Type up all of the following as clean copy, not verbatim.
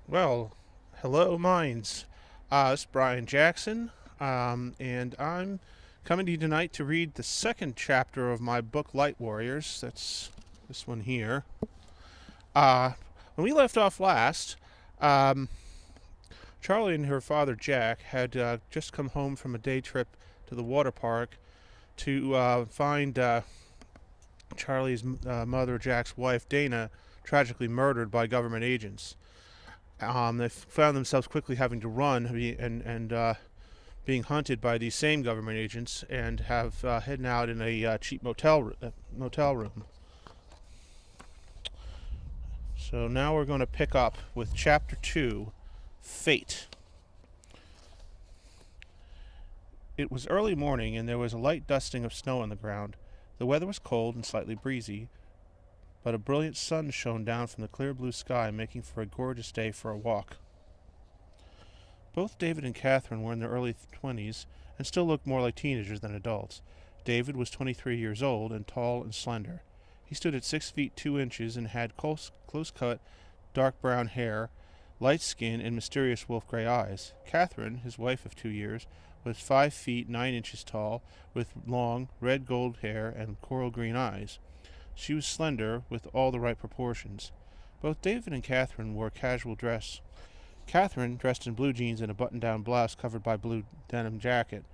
Well, hello, minds. It's Brian Jackson, and I'm coming to you tonight to read the second chapter of my book, Lightwarriors. That's this one here. Uh, when we left off last, um, Charlie and her father, Jack, had just come home from a day trip to the water park to find Charlie's mother, Jack's wife, Dana, tragically murdered by government agents. They found themselves quickly having to run and being hunted by these same government agents and have hidden out in a cheap motel room. So now we're going to pick up with Chapter 2, Fate. It was early morning and there was a light dusting of snow on the ground. The weather was cold and slightly breezy, but a brilliant sun shone down from the clear blue sky, making for a gorgeous day for a walk. Both David and Catherine were in their early 20s and still looked more like teenagers than adults. David was 23 years old and tall and slender. He stood at 6 feet 2 inches and had close-cut, dark brown hair, light skin, and mysterious wolf-gray eyes. Catherine, his wife of 2 years, was 5 feet 9 inches tall, with long, red-gold hair and coral green eyes. She was slender, with all the right proportions. Both David and Catherine wore casual dress. Catherine dressed in blue jeans and a button-down blouse covered by a blue denim jacket.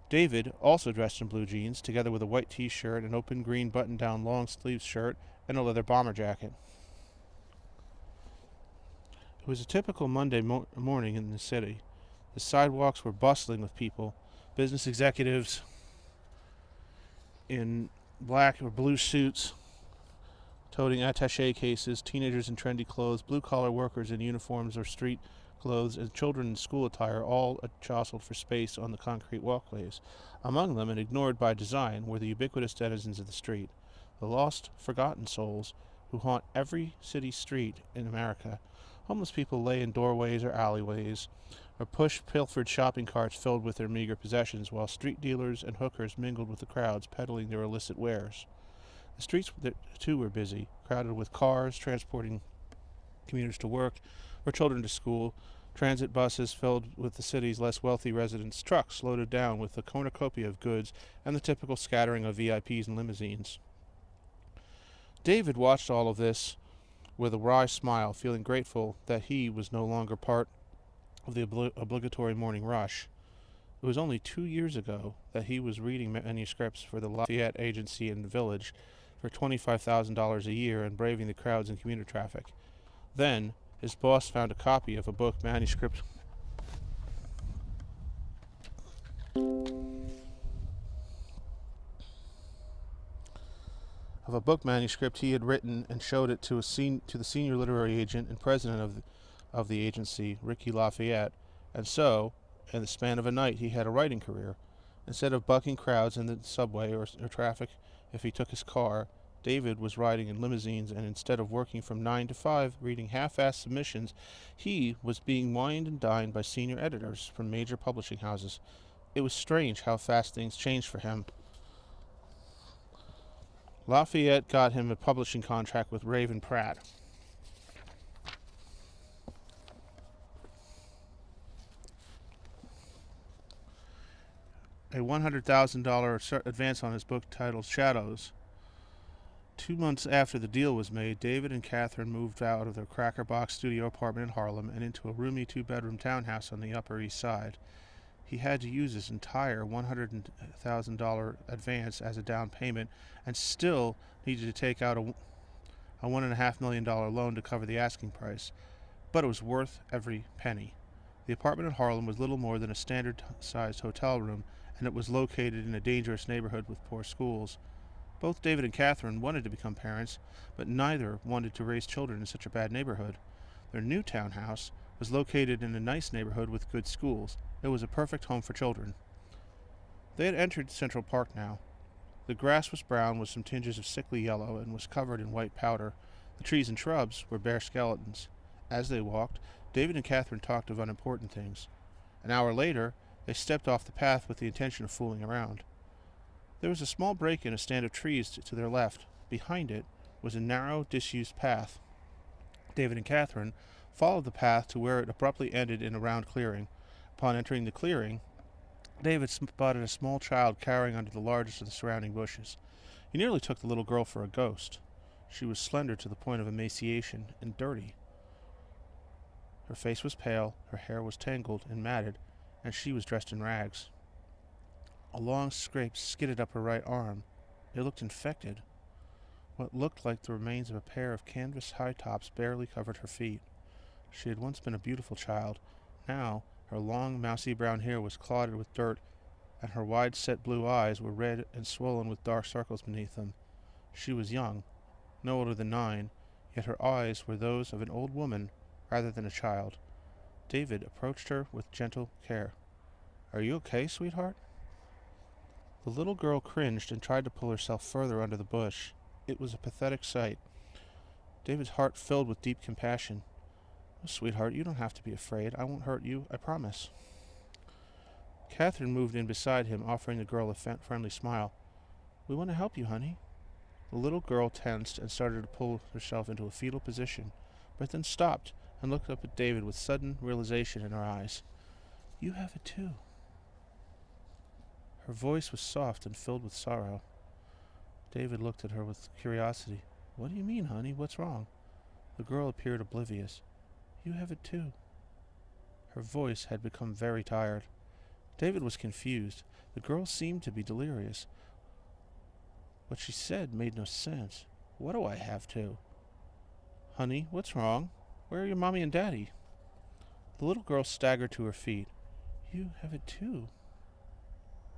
David also dressed in blue jeans, together with a white t-shirt, an open green button-down long-sleeved shirt, and a leather bomber jacket. It was a typical Monday morning in the city. The sidewalks were bustling with people, business executives in black or blue suits, toting attaché cases, teenagers in trendy clothes, blue-collar workers in uniforms or street clothes, and children in school attire, all jostled for space on the concrete walkways. Among them, and ignored by design, were the ubiquitous denizens of the street, the lost, forgotten souls who haunt every city street in America. Homeless people lay in doorways or alleyways, or pushed pilfered shopping carts filled with their meager possessions, while street dealers and hookers mingled with the crowds peddling their illicit wares. The streets, too, were busy, crowded with cars transporting commuters to work or children to school, transit buses filled with the city's less wealthy residents, trucks loaded down with a cornucopia of goods, and the typical scattering of VIPs and limousines. David watched all of this with a wry smile, feeling grateful that he was no longer part of the obligatory morning rush. It was only 2 years ago that he was reading manuscripts for the Lafayette Agency in the village for $25,000 a year and braving the crowds and commuter traffic. Then, his boss found a copy of a book manuscript he had written and showed it to the senior literary agent and president of the agency, Ricky Lafayette, and so, in the span of a night, he had a writing career. Instead of bucking crowds in the subway or traffic if he took his car, David was riding in limousines, and instead of working from 9 to 5 reading half-assed submissions, he was being wined and dined by senior editors from major publishing houses. It was strange how fast things changed for him. Lafayette got him a publishing contract with Raven Pratt. A $100,000 advance on his book titled Shadows. 2 months after the deal was made, David and Catherine moved out of their crackerbox studio apartment in Harlem and into a roomy 2-bedroom townhouse on the Upper East Side. He had to use his entire $100,000 advance as a down payment and still needed to take out a $1.5 million loan to cover the asking price, but it was worth every penny. The apartment in Harlem was little more than a standard-sized hotel room, and it was located in a dangerous neighborhood with poor schools. Both David and Catherine wanted to become parents, but neither wanted to raise children in such a bad neighborhood. Their new townhouse was located in a nice neighborhood with good schools. It was a perfect home for children. They had entered Central Park now. The grass was brown with some tinges of sickly yellow and was covered in white powder. The trees and shrubs were bare skeletons. As they walked, David and Catherine talked of unimportant things. An hour later, they stepped off the path with the intention of fooling around. There was a small break in a stand of trees to their left. Behind it was a narrow, disused path. David and Catherine followed the path to where it abruptly ended in a round clearing. Upon entering the clearing, David spotted a small child cowering under the largest of the surrounding bushes. He nearly took the little girl for a ghost. She was slender to the point of emaciation and dirty. Her face was pale, her hair was tangled and matted, and she was dressed in rags. A long scrape skidded up her right arm. It looked infected. What looked like the remains of a pair of canvas high tops barely covered her feet. She had once been a beautiful child. Now, her long, mousy brown hair was clotted with dirt, and her wide-set blue eyes were red and swollen with dark circles beneath them. She was young, no older than 9, yet her eyes were those of an old woman rather than a child. David approached her with gentle care. "Are you okay, sweetheart?" The little girl cringed and tried to pull herself further under the bush. It was a pathetic sight. David's heart filled with deep compassion. "Oh, sweetheart, you don't have to be afraid. I won't hurt you, I promise." Catherine moved in beside him, offering the girl a friendly smile. "We want to help you, honey." The little girl tensed and started to pull herself into a fetal position, but then stopped and looked up at David with sudden realization in her eyes. "You have it too." Her voice was soft and filled with sorrow. David looked at her with curiosity. "What do you mean, honey? What's wrong?" The girl appeared oblivious. "You have it too." Her voice had become very tired. David was confused. The girl seemed to be delirious. What she said made no sense. "What do I have to?" "Honey, what's wrong? Where are your mommy and daddy?" The little girl staggered to her feet. "You have it too."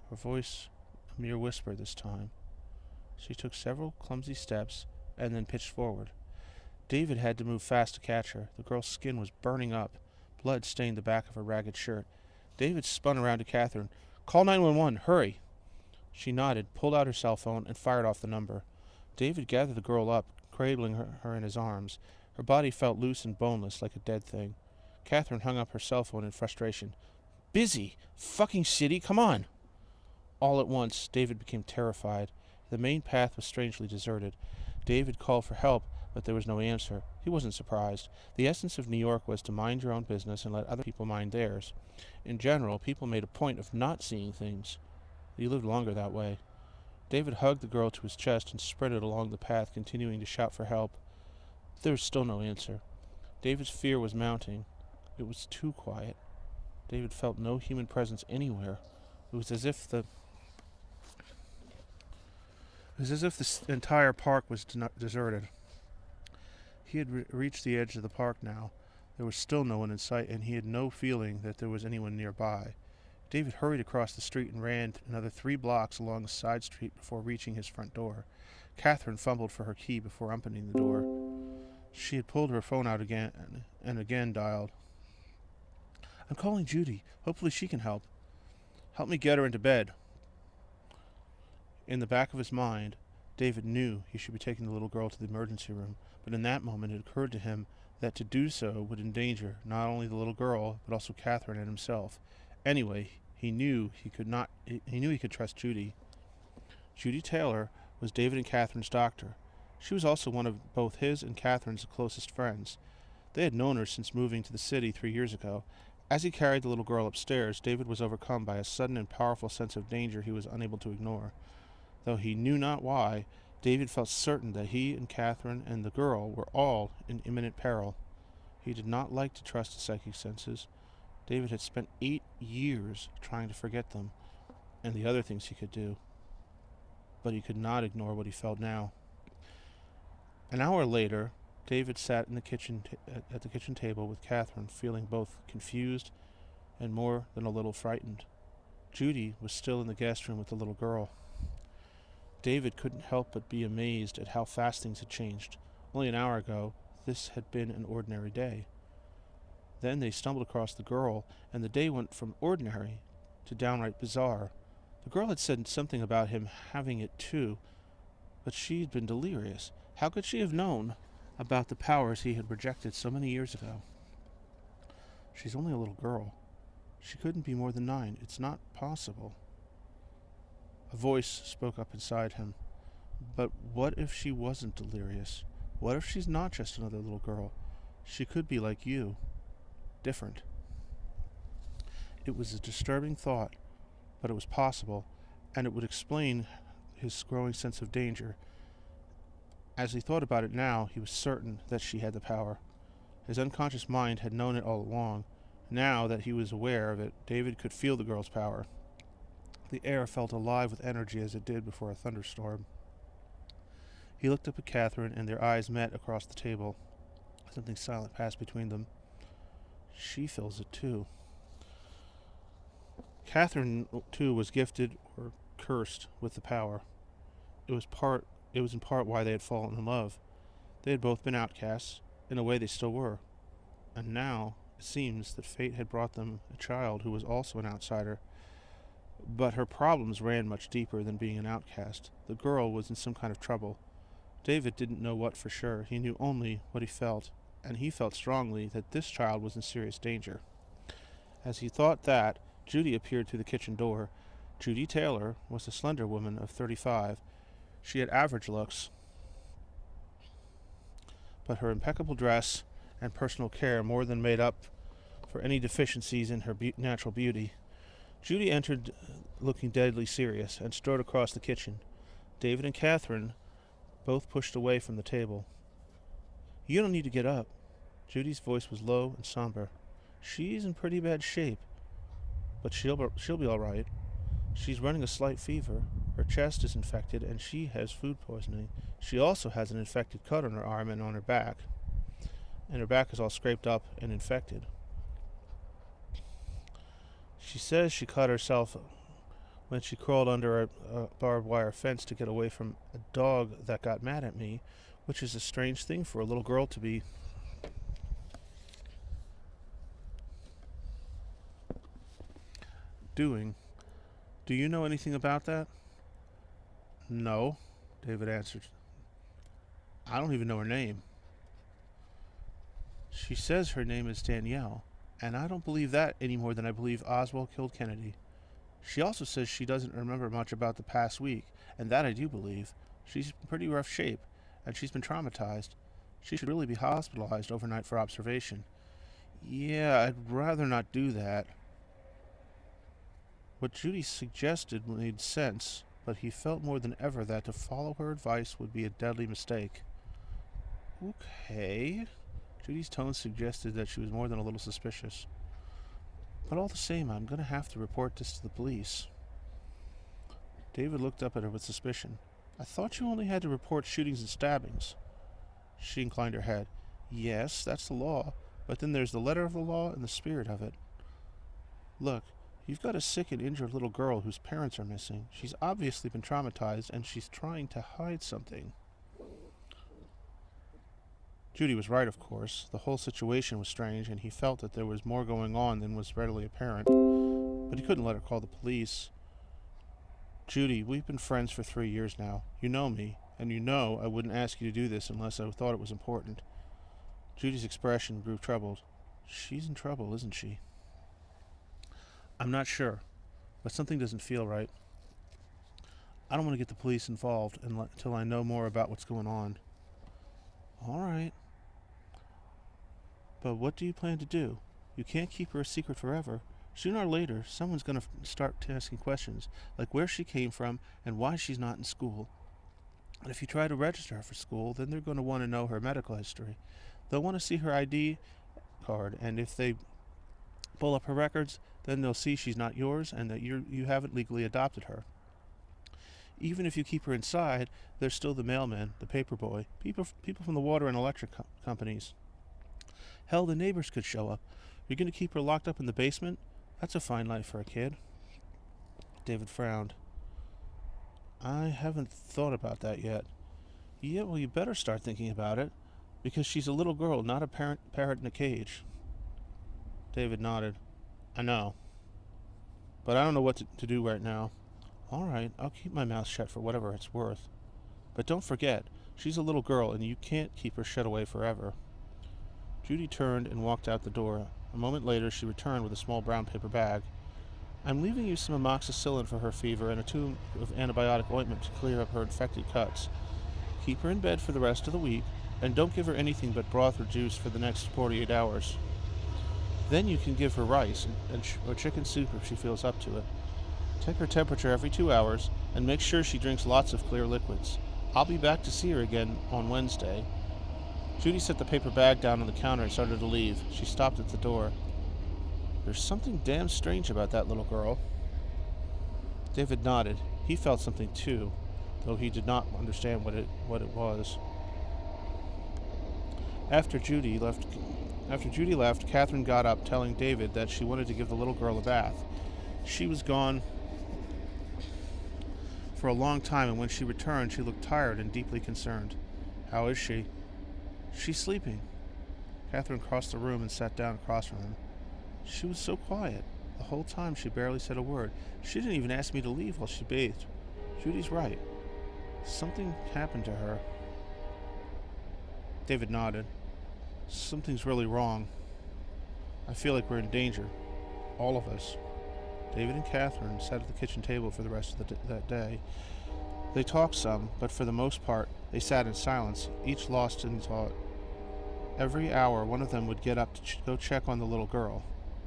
Her voice a mere whisper this time. She took several clumsy steps and then pitched forward. David had to move fast to catch her. The girl's skin was burning up. Blood stained the back of her ragged shirt. David spun around to Catherine. "Call 911, hurry!" She nodded, pulled out her cell phone, and fired off the number. David gathered the girl up, cradling her in his arms. Her body felt loose and boneless, like a dead thing. Catherine hung up her cell phone in frustration. "Busy! Fucking city, come on!" All at once, David became terrified. The main path was strangely deserted. David called for help, but there was no answer. He wasn't surprised. The essence of New York was to mind your own business and let other people mind theirs. In general, people made a point of not seeing things. He lived longer that way. David hugged the girl to his chest and sprinted along the path, continuing to shout for help. There was still no answer. David's fear was mounting. It was too quiet. David felt no human presence anywhere. It was as if the entire park was deserted. He had reached the edge of the park now. There was still no one in sight, and he had no feeling that there was anyone nearby. David hurried across the street and ran another 3 blocks along a side street before reaching his front door. Catherine fumbled for her key before opening the door. She had pulled her phone out again and again dialed. "I'm calling Judy. Hopefully she can help." "Help me get her into bed." In the back of his mind, David knew he should be taking the little girl to the emergency room, but in that moment it occurred to him that to do so would endanger not only the little girl, but also Catherine and himself. Anyway, he knew he could trust Judy. Judy Taylor was David and Catherine's doctor. She was also one of both his and Catherine's closest friends. They had known her since moving to the city 3 years ago. As he carried the little girl upstairs, David was overcome by a sudden and powerful sense of danger he was unable to ignore. Though he knew not why, David felt certain that he and Catherine and the girl were all in imminent peril. He did not like to trust his psychic senses. David had spent 8 years trying to forget them and the other things he could do. But he could not ignore what he felt now. An hour later, David sat in the kitchen at the kitchen table with Catherine, feeling both confused and more than a little frightened. Judy was still in the guest room with the little girl. David couldn't help but be amazed at how fast things had changed. Only an hour ago, this had been an ordinary day. Then they stumbled across the girl, and the day went from ordinary to downright bizarre. The girl had said something about him having it too, but she had been delirious. How could she have known about the powers he had rejected so many years ago? "She's only a little girl. She couldn't be more than 9. It's not possible." A voice spoke up inside him. But what if she wasn't delirious? What if she's not just another little girl? She could be like you, different. It was a disturbing thought, but it was possible, and it would explain his growing sense of danger. As he thought about it now, he was certain that she had the power. His unconscious mind had known it all along. Now that he was aware of it, David could feel the girl's power. The air felt alive with energy as it did before a thunderstorm. He looked up at Catherine, and their eyes met across the table. Something silent passed between them. She feels it too. Catherine, too, was gifted or cursed with the power. It was in part why they had fallen in love. They had both been outcasts. In a way, they still were. And now, it seems that fate had brought them a child who was also an outsider. But her problems ran much deeper than being an outcast. The girl was in some kind of trouble. David didn't know what for sure. He knew only what he felt, and he felt strongly that this child was in serious danger. As he thought that, Judy appeared through the kitchen door. Judy Taylor was a slender woman of 35. She had average looks, but her impeccable dress and personal care more than made up for any deficiencies in her natural beauty. Judy entered looking deadly serious and strode across the kitchen. David and Catherine both pushed away from the table. "You don't need to get up." Judy's voice was low and somber. "She's in pretty bad shape, but she'll be all right. She's running a slight fever. Her chest is infected, and she has food poisoning. She also has an infected cut on her arm and on her back. And her back is all scraped up and infected. She says she cut herself when she crawled under a barbed wire fence to get away from a dog that got mad at me, which is a strange thing for a little girl to be doing. Do you know anything about that?" "No," David answered. "I don't even know her name." "She says her name is Danielle, and I don't believe that any more than I believe Oswald killed Kennedy. She also says she doesn't remember much about the past week, and that I do believe. She's in pretty rough shape, and she's been traumatized. She should really be hospitalized overnight for observation." "Yeah, I'd rather not do that." What Judy suggested made sense, but he felt more than ever that to follow her advice would be a deadly mistake. "Okay." Judy's tone suggested that she was more than a little suspicious. "But all the same, I'm going to have to report this to the police." David looked up at her with suspicion. "I thought you only had to report shootings and stabbings." She inclined her head. "Yes, that's the law, but then there's the letter of the law and the spirit of it. Look, you've got a sick and injured little girl whose parents are missing. She's obviously been traumatized, and she's trying to hide something." Judy was right, of course. The whole situation was strange, and he felt that there was more going on than was readily apparent. But he couldn't let her call the police. "Judy, we've been friends for 3 years now. You know me, and you know I wouldn't ask you to do this unless I thought it was important." Judy's expression grew troubled. "She's in trouble, isn't she?" "I'm not sure, but something doesn't feel right. I don't want to get the police involved until I know more about what's going on." "All right. But what do you plan to do? You can't keep her a secret forever. Sooner or later, someone's going to start asking questions, like where she came from and why she's not in school. And if you try to register her for school, then they're going to want to know her medical history. They'll want to see her ID card, and if they pull up her records, then they'll see she's not yours and that you haven't legally adopted her. Even if you keep her inside, there's still the mailman, the paper boy, people from the water and electric companies. Hell, the neighbors could show up. You're going to keep her locked up in the basement? That's a fine life for a kid." David frowned. "I haven't thought about that yet." "Yeah, well, you better start thinking about it, because she's a little girl, not a parrot in a cage." David nodded. "I know, but I don't know what to do right now." "All right, I'll keep my mouth shut for whatever it's worth. But don't forget, she's a little girl, and you can't keep her shut away forever." Judy turned and walked out the door. A moment later, she returned with a small brown paper bag. "I'm leaving you some amoxicillin for her fever and a tube of antibiotic ointment to clear up her infected cuts. Keep her in bed for the rest of the week. And don't give her anything but broth or juice for the next 48 hours. Then you can give her rice or chicken soup if she feels up to it. Take her temperature every 2 hours and make sure she drinks lots of clear liquids. I'll be back to see her again on Wednesday. Judy set the paper bag down on the counter and started to leave. She stopped at the door. There's something damn strange about that little girl. David nodded. He felt something too, though he did not understand what it was. After Judy left, Catherine got up, telling David that she wanted to give the little girl a bath. She was gone for a long time, and when she returned, she looked tired and deeply concerned. How is she? She's sleeping. Catherine crossed the room and sat down across from him. She was so quiet. The whole time she barely said a word. She didn't even ask me to leave while she bathed. Judy's right. Something happened to her. David nodded. Something's really wrong. I feel like we're in danger. All of us. David and Catherine sat at the kitchen table for the rest of that day. They talked some, but for the most part, they sat in silence, each lost in thought. Every hour, one of them would get up to go check on the little girl.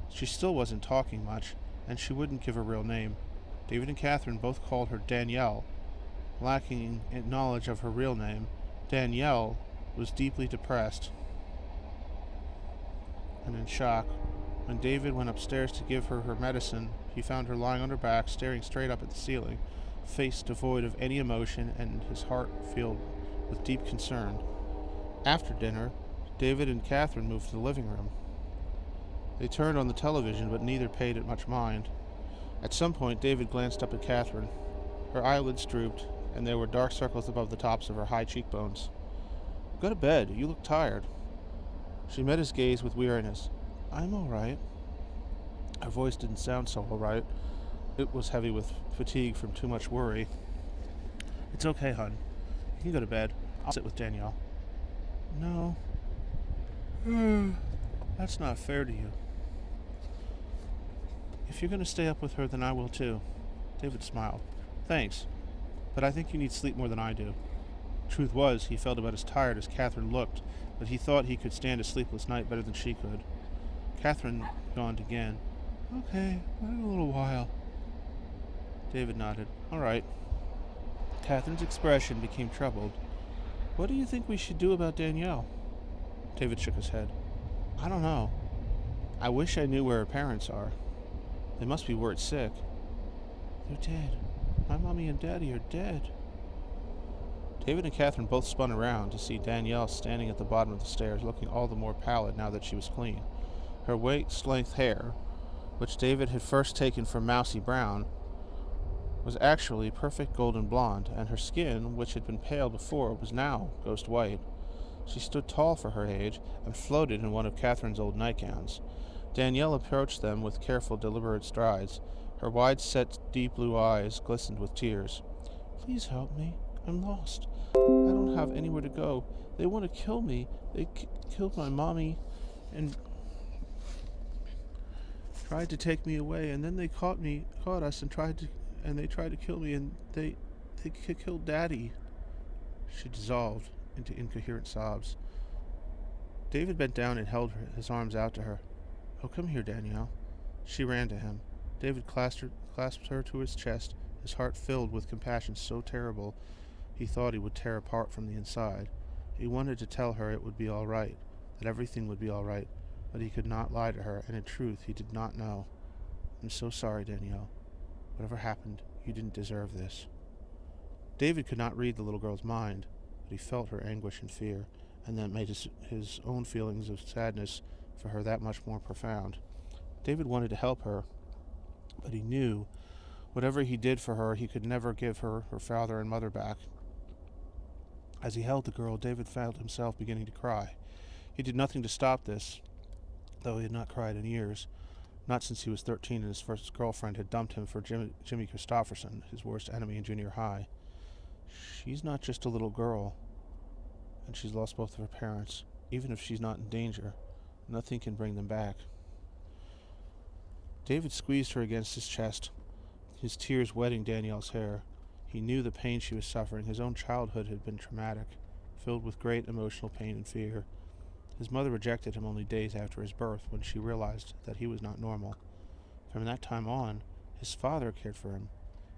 She still wasn't talking much, and she wouldn't give her real name. David and Catherine both called her Danielle. Lacking in knowledge of her real name, Danielle was deeply depressed and in shock. When David went upstairs to give her her medicine, he found her lying on her back, staring straight up at the ceiling, face devoid of any emotion and his heart filled with deep concern. After dinner, David and Catherine moved to the living room. They turned on the television, but neither paid it much mind. At some point, David glanced up at Catherine. Her eyelids drooped, and there were dark circles above the tops of her high cheekbones. Go to bed. You look tired. She met his gaze with weariness. I'm all right. Her voice didn't sound so all right. It was heavy with fatigue from too much worry. It's okay, hon. You can go to bed. I'll sit with Danielle. No. That's not fair to you. If you're going to stay up with her, then I will too. David smiled. Thanks, but I think you need sleep more than I do. Truth was, he felt about as tired as Catherine looked, but he thought he could stand a sleepless night better than she could. Catherine yawned again. Okay, in a little while. David nodded. All right. Catherine's expression became troubled. What do you think we should do about Danielle? David shook his head. I don't know. I wish I knew where her parents are. They must be word sick. They're dead. My mommy and daddy are dead. David and Catherine both spun around to see Danielle standing at the bottom of the stairs, looking all the more pallid now that she was clean. Her waist-length hair, which David had first taken for mousy brown, was actually perfect golden blonde, and her skin, which had been pale before, was now ghost white. She stood tall for her age and floated in one of Catherine's old nightgowns. Danielle approached them with careful, deliberate strides. Her wide-set, deep blue eyes glistened with tears. Please help me. I'm lost. I don't have anywhere to go. They want to kill me. They killed my mommy and tried to take me away, and then they caught us and tried to kill me, and they killed Daddy. She dissolved into incoherent sobs. David bent down and held his arms out to her. Oh, come here, Danielle. She ran to him. David clasped her to his chest, his heart filled with compassion so terrible he thought he would tear apart from the inside. He wanted to tell her it would be all right, that everything would be all right, but he could not lie to her, and in truth he did not know. I'm so sorry, Danielle. Whatever happened, you didn't deserve this. David could not read the little girl's mind, but he felt her anguish and fear, and that made his own feelings of sadness for her that much more profound. David wanted to help her, but he knew whatever he did for her, he could never give her her father and mother back. As he held the girl, David felt himself beginning to cry. He did nothing to stop this, though he had not cried in years, not since he was 13 and his first girlfriend had dumped him for Jimmy Christopherson, his worst enemy in junior high. She's not just a little girl, and she's lost both of her parents. Even if she's not in danger, nothing can bring them back. David squeezed her against his chest, his tears wetting Danielle's hair. He knew the pain she was suffering. His own childhood had been traumatic. filled with great emotional pain and fear. His mother rejected him only days after his birth when she realized that he was not normal. From that time on, his father cared for him.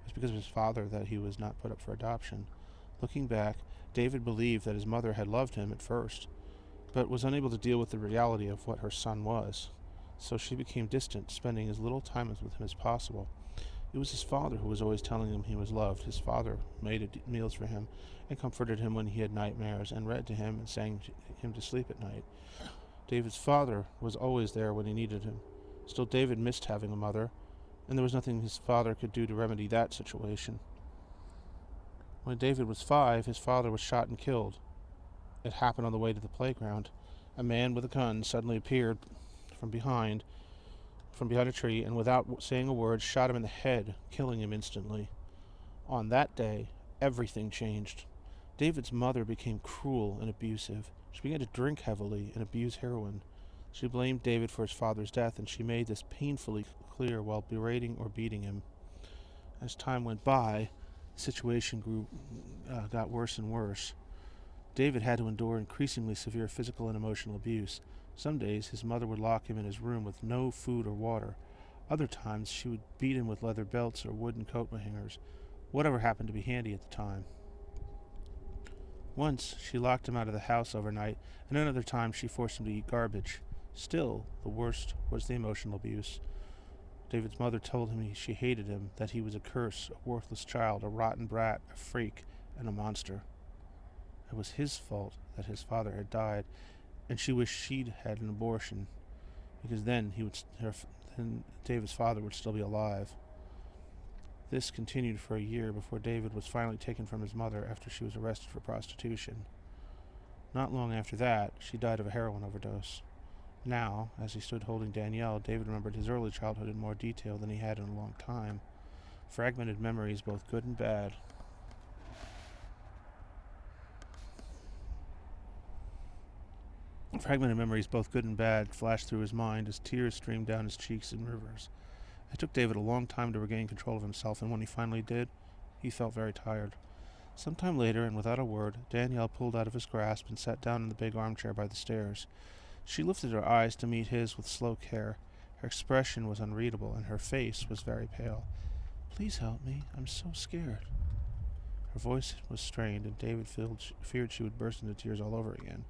It was because of his father that he was not put up for adoption. Looking back, David believed that his mother had loved him at first, but was unable to deal with the reality of what her son was. So she became distant, spending as little time with him as possible. It was his father who was always telling him he was loved. His father made meals for him and comforted him when he had nightmares and read to him and sang him to sleep at night. David's father was always there when he needed him. Still, David missed having a mother, and there was nothing his father could do to remedy that situation. When David was 5, his father was shot and killed. It happened on the way to the playground. A man with a gun suddenly appeared from behind a tree, and without saying a word, shot him in the head, killing him instantly. On that day, everything changed. David's mother became cruel and abusive. She began to drink heavily and abuse heroin. She blamed David for his father's death, and she made this painfully clear while berating or beating him. As time went by, the situation got worse and worse. David had to endure increasingly severe physical and emotional abuse. Some days, his mother would lock him in his room with no food or water. Other times, she would beat him with leather belts or wooden coat hangers, whatever happened to be handy at the time. Once, she locked him out of the house overnight, and another time she forced him to eat garbage. Still, the worst was the emotional abuse. David's mother told him she hated him, that he was a curse, a worthless child, a rotten brat, a freak, and a monster. It was his fault that his father had died, and she wished she'd had an abortion, because then David's father would still be alive. This continued for a year before David was finally taken from his mother after she was arrested for prostitution. Not long after that, she died of a heroin overdose. Now, as he stood holding Danielle, David remembered his early childhood in more detail than he had in a long time. Fragmented memories, both good and bad. Flashed through his mind as tears streamed down his cheeks in rivers. It took David a long time to regain control of himself, and when he finally did, he felt very tired. Some time later, and without a word, Danielle pulled out of his grasp and sat down in the big armchair by the stairs. She lifted her eyes to meet his with slow care. Her expression was unreadable, and her face was very pale. "Please help me. I'm so scared." Her voice was strained, and David feared she would burst into tears all over again.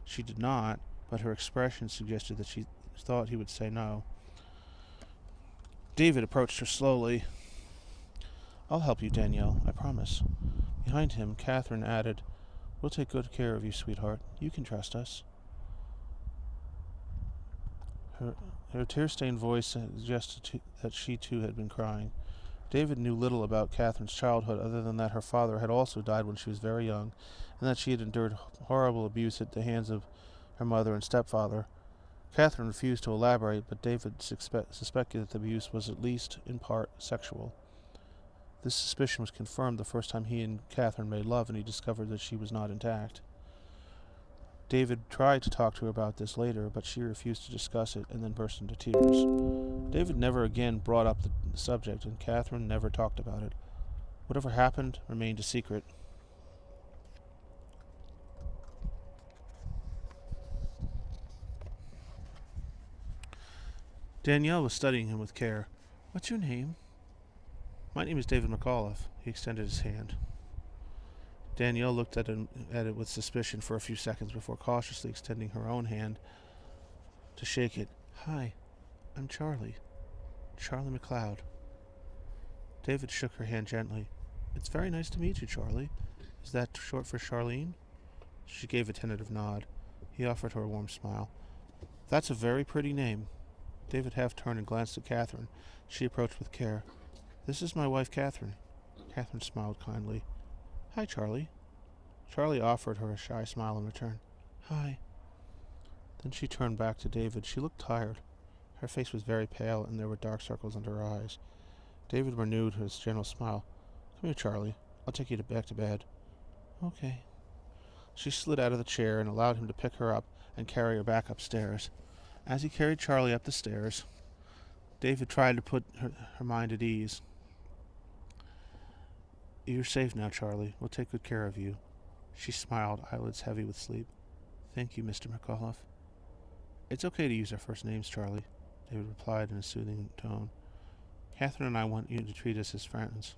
She did not, but her expression suggested that she thought he would say no. David approached her slowly. "I'll help you, Danielle, I promise." Behind him, Catherine added, "We'll take good care of you, sweetheart. You can trust us." Her tear-stained voice suggested that she too had been crying. David knew little about Catherine's childhood other than that her father had also died when she was very young, and that she had endured horrible abuse at the hands of her mother and stepfather. Catherine refused to elaborate, but David suspected that the abuse was at least in part sexual. This suspicion was confirmed the first time he and Catherine made love, and he discovered that she was not intact. David tried to talk to her about this later, but she refused to discuss it and then burst into tears. David never again brought up the subject, and Catherine never talked about it. Whatever happened remained a secret. Danielle was studying him with care. "What's your name?" "My name is David McAuliffe." He extended his hand. Danielle looked at it with suspicion for a few seconds before cautiously extending her own hand to shake it. "Hi, I'm Charlie. Charlie McLeod." David shook her hand gently. "It's very nice to meet you, Charlie. Is that short for Charlene?" She gave a tentative nod. He offered her a warm smile. "That's a very pretty name." David half turned and glanced at Catherine. She approached with care. "This is my wife, Catherine." Catherine smiled kindly. "Hi, Charlie." Charlie offered her a shy smile in return. "Hi." Then she turned back to David. She looked tired. Her face was very pale, and there were dark circles under her eyes. David renewed his gentle smile. "Come here, Charlie. I'll take you back to bed." "Okay." She slid out of the chair and allowed him to pick her up and carry her back upstairs. As he carried Charlie up the stairs, David tried to put her mind at ease. "You're safe now, Charlie. We'll take good care of you." She smiled, eyelids heavy with sleep. Thank you, Mr. McAuliffe. It's okay to use our first names, Charlie, David replied in a soothing tone. Catherine and I want you to treat us as friends.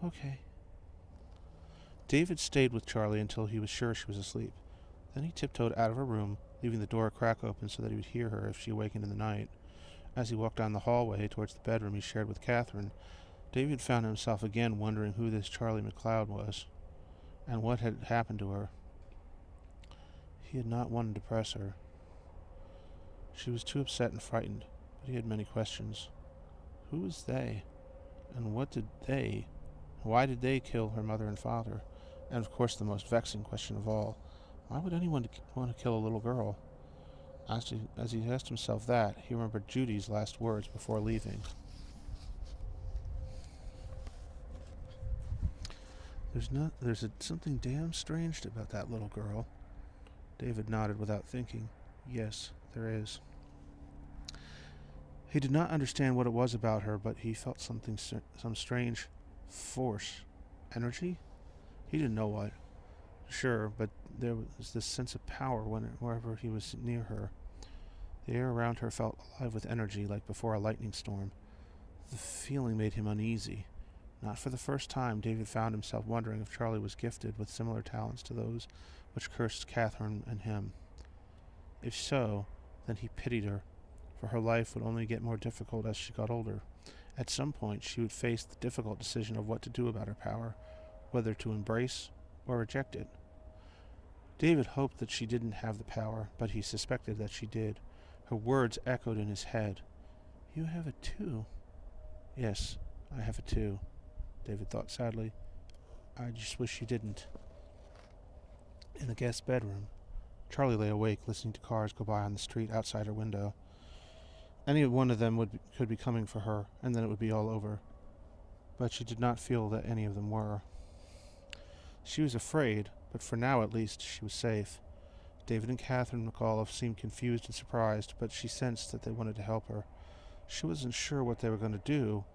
Okay. David stayed with Charlie until he was sure she was asleep. Then he tiptoed out of her room, leaving the door a crack open so that he would hear her if she awakened in the night. As he walked down the hallway towards the bedroom he shared with Catherine, David found himself again wondering who this Charlie McLeod was, and what had happened to her. He had not wanted to press her. She was too upset and frightened, but he had many questions. Who was they? And why did they kill her mother and father? And of course the most vexing question of all, why would anyone want to kill a little girl? As he asked himself that, he remembered Judy's last words before leaving. There's something damn strange about that little girl. David nodded without thinking. Yes, there is. He did not understand what it was about her, but he felt some strange force. Energy? He didn't know what. Sure, but there was this sense of power wherever he was near her. The air around her felt alive with energy, like before a lightning storm. The feeling made him uneasy. Not for the first time, David found himself wondering if Charlie was gifted with similar talents to those which cursed Catherine and him. If so, then he pitied her, for her life would only get more difficult as she got older. At some point, she would face the difficult decision of what to do about her power, whether to embrace or reject it. David hoped that she didn't have the power, but he suspected that she did. Her words echoed in his head. You have it too. Yes, I have it too, David thought sadly. I just wish you didn't. In the guest bedroom, Charlie lay awake, listening to cars go by on the street outside her window. Any one of them could be coming for her, and then it would be all over. But she did not feel that any of them were. She was afraid, but for now at least she was safe. David and Catherine McAuliffe seemed confused and surprised, but she sensed that they wanted to help her. She wasn't sure what they were going to do,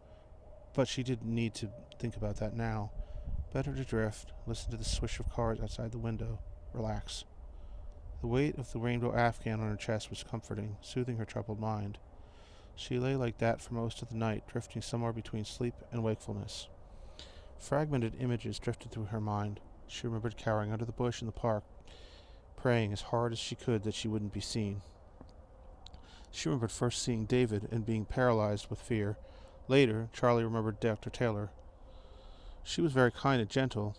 but she didn't need to think about that now. Better to drift, listen to the swish of cars outside the window, relax. The weight of the rainbow afghan on her chest was comforting, soothing her troubled mind. She lay like that for most of the night, drifting somewhere between sleep and wakefulness. Fragmented images drifted through her mind. She remembered cowering under the bush in the park, praying as hard as she could that she wouldn't be seen. She remembered first seeing David and being paralyzed with fear. Later, Charlie remembered Dr. Taylor. She was very kind and gentle,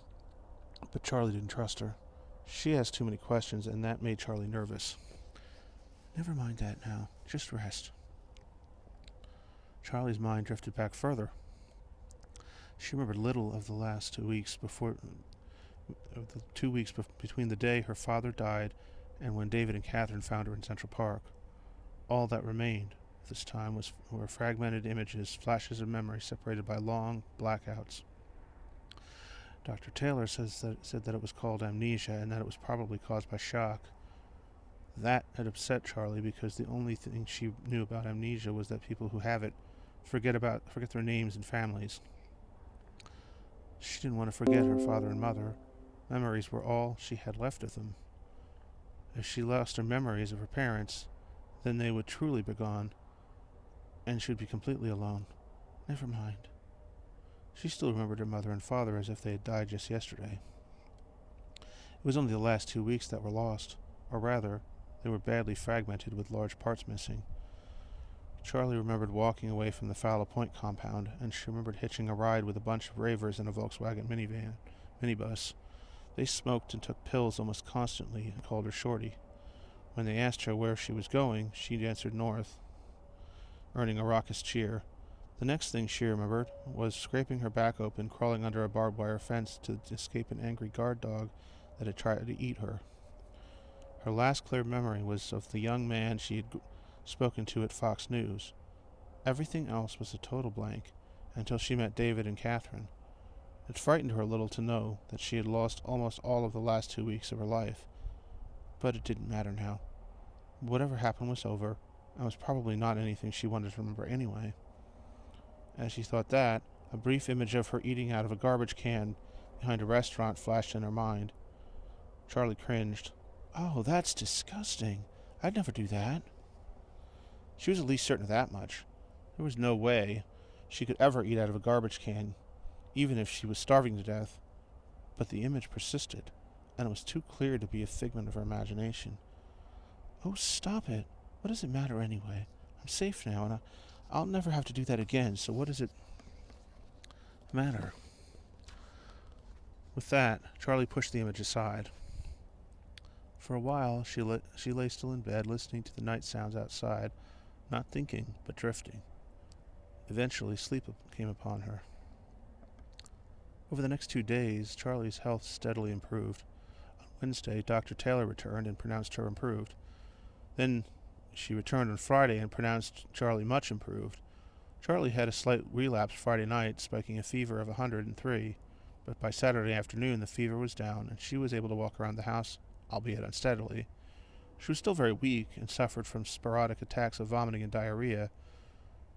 but Charlie didn't trust her. She asked too many questions, and that made Charlie nervous. Never mind that now. Just rest. Charlie's mind drifted back further. She remembered little of the last 2 weeks between the day her father died and when David and Catherine found her in Central Park. All that remained this time were fragmented images, flashes of memory separated by long blackouts. Dr. Taylor said that it was called amnesia and that it was probably caused by shock. That had upset Charlie because the only thing she knew about amnesia was that people who have it forget their names and families. She didn't want to forget her father and mother. Memories were all she had left of them. If she lost her memories of her parents, then they would truly be gone, and she would be completely alone. Never mind. She still remembered her mother and father as if they had died just yesterday. It was only the last 2 weeks that were lost, or rather, they were badly fragmented with large parts missing. Charlie remembered walking away from the Fowler Point compound, and she remembered hitching a ride with a bunch of ravers in a Volkswagen minibus. They smoked and took pills almost constantly and called her Shorty. When they asked her where she was going, she answered north, earning a raucous cheer. The next thing she remembered was scraping her back open, crawling under a barbed wire fence to escape an angry guard dog that had tried to eat her. Her last clear memory was of the young man she had spoken to at Fox News. Everything else was a total blank until she met David and Catherine. It frightened her a little to know that she had lost almost all of the last 2 weeks of her life. But it didn't matter now. Whatever happened was over, and was probably not anything she wanted to remember anyway. As she thought that, a brief image of her eating out of a garbage can behind a restaurant flashed in her mind. Charlie cringed. Oh, that's disgusting. I'd never do that. She was at least certain of that much. There was no way she could ever eat out of a garbage can, even if she was starving to death. But the image persisted, and it was too clear to be a figment of her imagination. Oh, stop it. What does it matter anyway? I'm safe now, and I'll never have to do that again, so what does it matter? With that, Charlie pushed the image aside. For a while, she lay still in bed, listening to the night sounds outside, not thinking, but drifting. Eventually, sleep came upon her. Over the next 2 days, Charlie's health steadily improved. On Wednesday, Dr. Taylor returned and pronounced her improved. Then she returned on Friday and pronounced Charlie much improved. Charlie had a slight relapse Friday night, spiking a fever of 103, but by Saturday afternoon the fever was down and she was able to walk around the house, albeit unsteadily. She was still very weak and suffered from sporadic attacks of vomiting and diarrhea,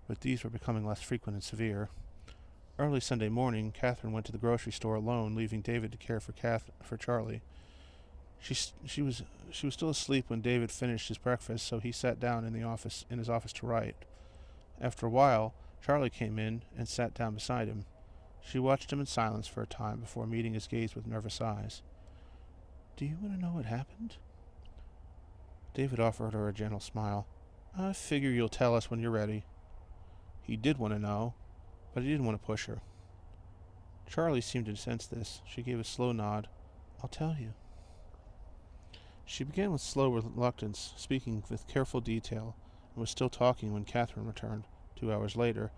but these were becoming less frequent and severe. Early Sunday morning, Catherine went to the grocery store alone, leaving David to care for Charlie. She was still asleep when David finished his breakfast, so he sat down in his office to write. After a while, Charlie came in and sat down beside him. She watched him in silence for a time before meeting his gaze with nervous eyes. Do you want to know what happened? David offered her a gentle smile. I figure you'll tell us when you're ready. He did want to know, but he didn't want to push her. Charlie seemed to sense this. She gave a slow nod. I'll tell you. She began with slow reluctance, speaking with careful detail, and was still talking when Catherine returned. 2 hours later,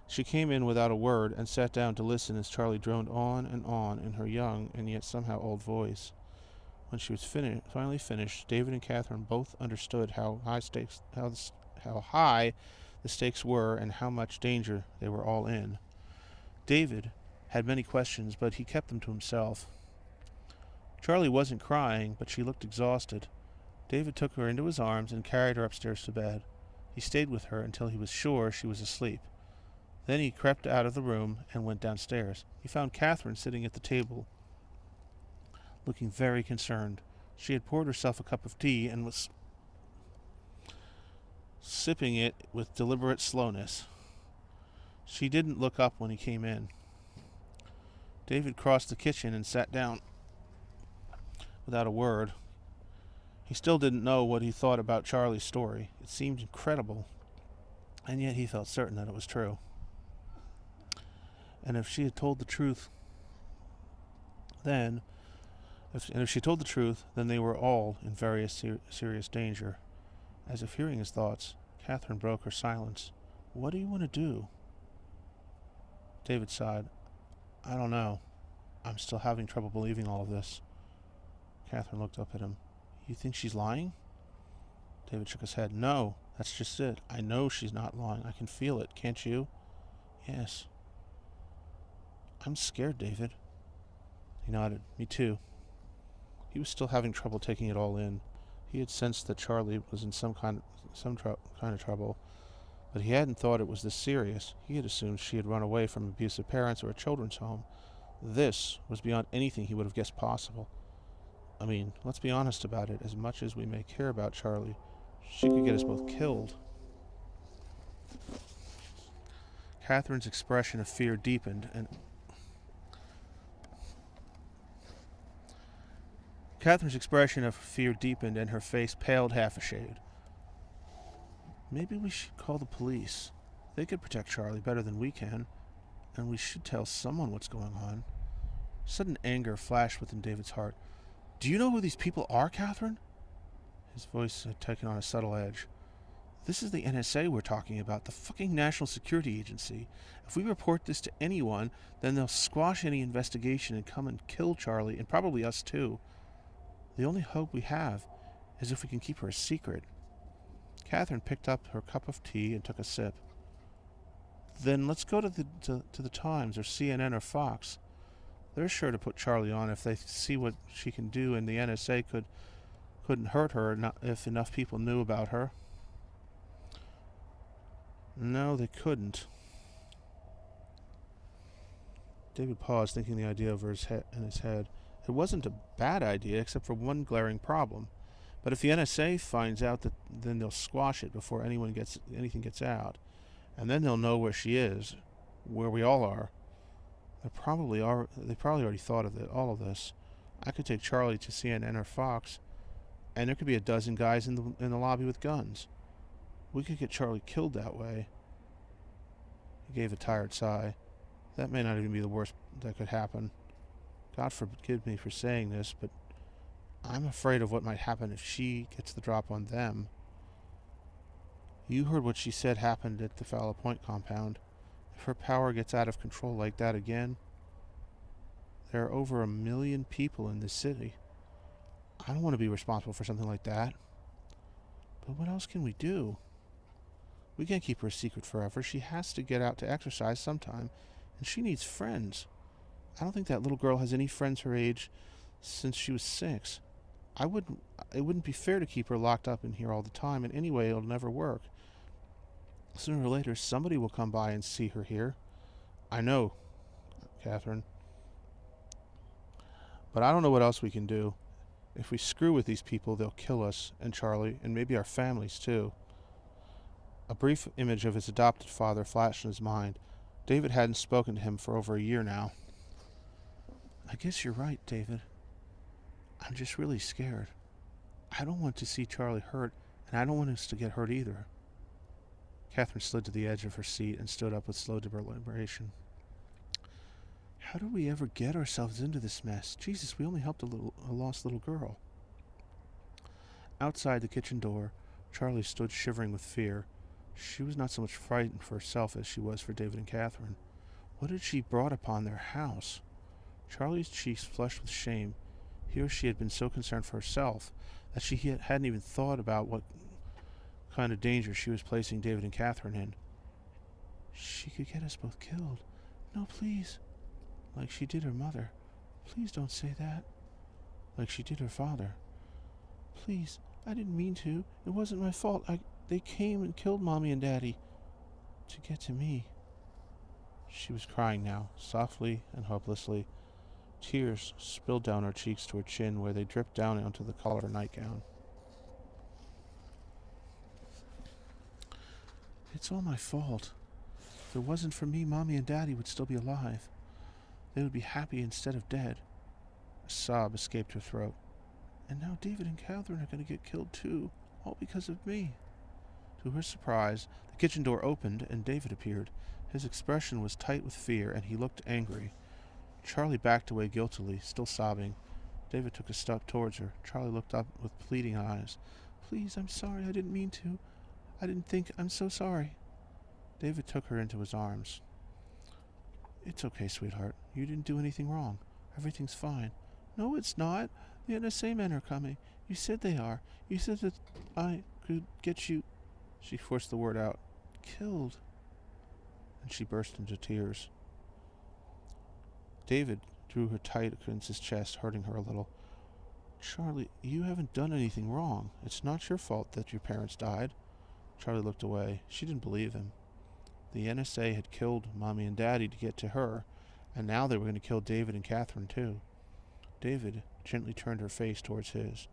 she came in without a word and sat down to listen as Charlie droned on in her young and yet somehow old voice. When she was finally finished, David and Catherine both understood how high the stakes were and how much danger they were all in. David had many questions, but he kept them to himself. Charlie wasn't crying, but she looked exhausted. David took her into his arms and carried her upstairs to bed. He stayed with her until he was sure she was asleep. Then he crept out of the room and went downstairs. He found Catherine sitting at the table, looking very concerned. She had poured herself a cup of tea and was sipping it with deliberate slowness. She didn't look up when he came in. David crossed the kitchen and sat down without a word. He still didn't know what he thought about Charlie's story. It seemed incredible, and yet he felt certain that it was true. And if she told the truth, then they were all in very serious danger. As if hearing his thoughts, Catherine broke her silence. What do you want to do? David sighed. I don't know. I'm still having trouble believing all of this. Catherine looked up at him. You think she's lying? David shook his head. No, that's just it. I know she's not lying. I can feel it. Can't you? Yes. I'm scared, David. He nodded. Me too. He was still having trouble taking it all in. He had sensed that Charlie was in some kind of trouble, but he hadn't thought it was this serious. He had assumed she had run away from abusive parents or a children's home. This was beyond anything he would have guessed possible. I mean, let's be honest about it. As much as we may care about Charlie, she could get us both killed. Catherine's expression of fear deepened, and her face paled half a shade. Maybe we should call the police. They could protect Charlie better than we can, and we should tell someone what's going on. Sudden anger flashed within David's heart. Do you know who these people are, Catherine? His voice had taken on a subtle edge. This is the NSA we're talking about, the fucking National Security Agency. If we report this to anyone, then they'll squash any investigation and come and kill Charlie, and probably us too. The only hope we have is if we can keep her a secret. Catherine picked up her cup of tea and took a sip. Then let's go to the Times or CNN or Fox. They're sure to put Charlie on if they see what she can do, and the NSA couldn't hurt her if enough people knew about her. No, they couldn't. David paused, thinking the idea over in his head. It wasn't a bad idea, except for one glaring problem. But if the NSA finds out, then they'll squash it before anything gets out. And then they'll know where she is, where we all are. They probably already thought of all of this. I could take Charlie to CNN or Fox, and there could be a dozen guys in the lobby with guns. We could get Charlie killed that way. He gave a tired sigh. That may not even be the worst that could happen. God forgive me for saying this, but I'm afraid of what might happen if she gets the drop on them. You heard what she said happened at the Fowler Point compound. If her power gets out of control like that again, there are over 1 million people in this city. I don't want to be responsible for something like that. But what else can we do? We can't keep her a secret forever. She has to get out to exercise sometime, and she needs friends. I don't think that little girl has any friends her age since she was 6. It wouldn't be fair to keep her locked up in here all the time, and anyway, it'll never work. Sooner or later, somebody will come by and see her here. I know, Catherine. But I don't know what else we can do. If we screw with these people, they'll kill us, and Charlie, and maybe our families, too. A brief image of his adopted father flashed in his mind. David hadn't spoken to him for over a year now. I guess you're right, David. I'm just really scared. I don't want to see Charlie hurt, and I don't want us to get hurt either. Catherine slid to the edge of her seat and stood up with slow deliberation. How did we ever get ourselves into this mess? Jesus, we only helped a lost little girl. Outside the kitchen door, Charlie stood shivering with fear. She was not so much frightened for herself as she was for David and Catherine. What had she brought upon their house? Charlie's cheeks flushed with shame. Here she had been so concerned for herself that she hadn't even thought about what kind of danger she was placing David and Catherine in. She could get us both killed. No, please. Like she did her mother. Please don't say that. Like she did her father. Please, I didn't mean to. It wasn't my fault. They came and killed Mommy and Daddy to get to me. She was crying now, softly and hopelessly. Tears spilled down her cheeks to her chin, where they dripped down onto the collar of her nightgown. It's all my fault. If it wasn't for me, Mommy and Daddy would still be alive. They would be happy instead of dead. A sob escaped her throat. And now David and Catherine are going to get killed too, all because of me. To her surprise, the kitchen door opened and David appeared. His expression was tight with fear, and he looked angry. Charlie backed away guiltily, still sobbing. David took a step towards her. Charlie looked up with pleading eyes. Please, I'm sorry. I didn't mean to. I didn't think. I'm so sorry. David took her into his arms. It's okay, sweetheart. You didn't do anything wrong. Everything's fine. No, it's not. The NSA men are coming. You said they are. You said that I could get you... She forced the word out. Killed. And she burst into tears. David drew her tight against his chest, hurting her a little. Charlie, you haven't done anything wrong. It's not your fault that your parents died. Charlie looked away. She didn't believe him. The NSA had killed Mommy and Daddy to get to her, and now they were going to kill David and Catherine too. David gently turned her face towards his.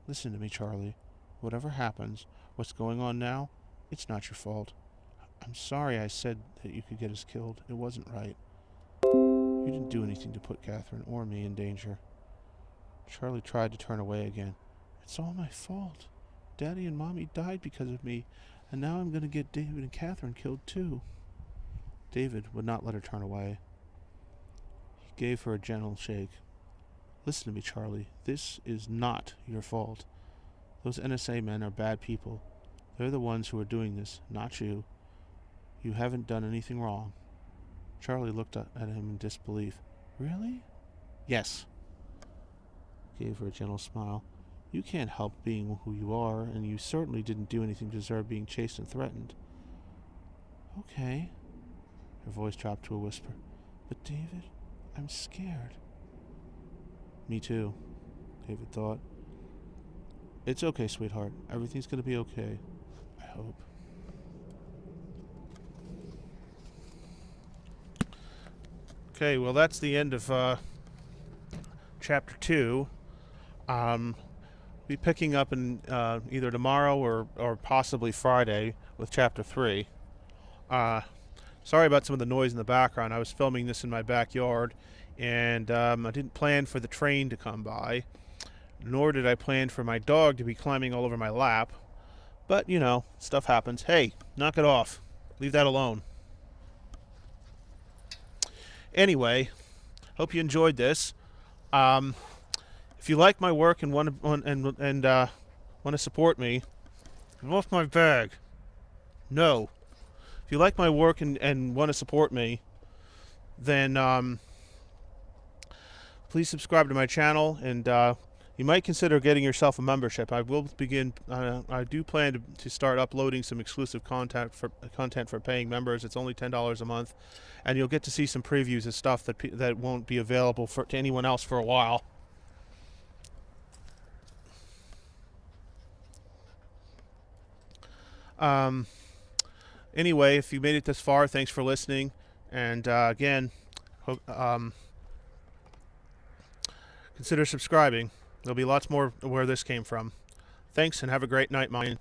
Listen to me, Charlie. Whatever happens, what's going on now, it's not your fault. I'm sorry I said that you could get us killed. It wasn't right. You didn't do anything to put Catherine or me in danger. Charlie tried to turn away again. It's all my fault. Daddy and Mommy died because of me, and now I'm going to get David and Catherine killed too. David would not let her turn away. He gave her a gentle shake. Listen to me, Charlie. This is not your fault. Those NSA men are bad people. They're the ones who are doing this, not you. You haven't done anything wrong. Charlie looked at him in disbelief. Really? Yes. He gave her a gentle smile. You can't help being who you are, and you certainly didn't do anything to deserve being chased and threatened. Okay. Her voice dropped to a whisper. But David, I'm scared. Me too, David thought. It's okay, sweetheart. Everything's going to be okay. I hope. Okay, well, that's the end of Chapter 2. Be picking up in either tomorrow or possibly Friday with Chapter 3. Sorry about some of the noise in the background. I was filming this in my backyard, and I didn't plan for the train to come by, nor did I plan for my dog to be climbing all over my lap. But, you know, stuff happens. Hey, knock it off. Leave that alone. Anyway, hope you enjoyed this. If you like my work and want to support me, get off my bag. No. If you like my work and want to support me, then please subscribe to my channel, and you might consider getting yourself a membership. I will begin. I do plan to start uploading some exclusive content for paying members. It's only $10 a month, and you'll get to see some previews of stuff that won't be available to anyone else for a while. Anyway, if you made it this far, thanks for listening. And again, consider subscribing. There'll be lots more where this came from. Thanks, and have a great night, Mine.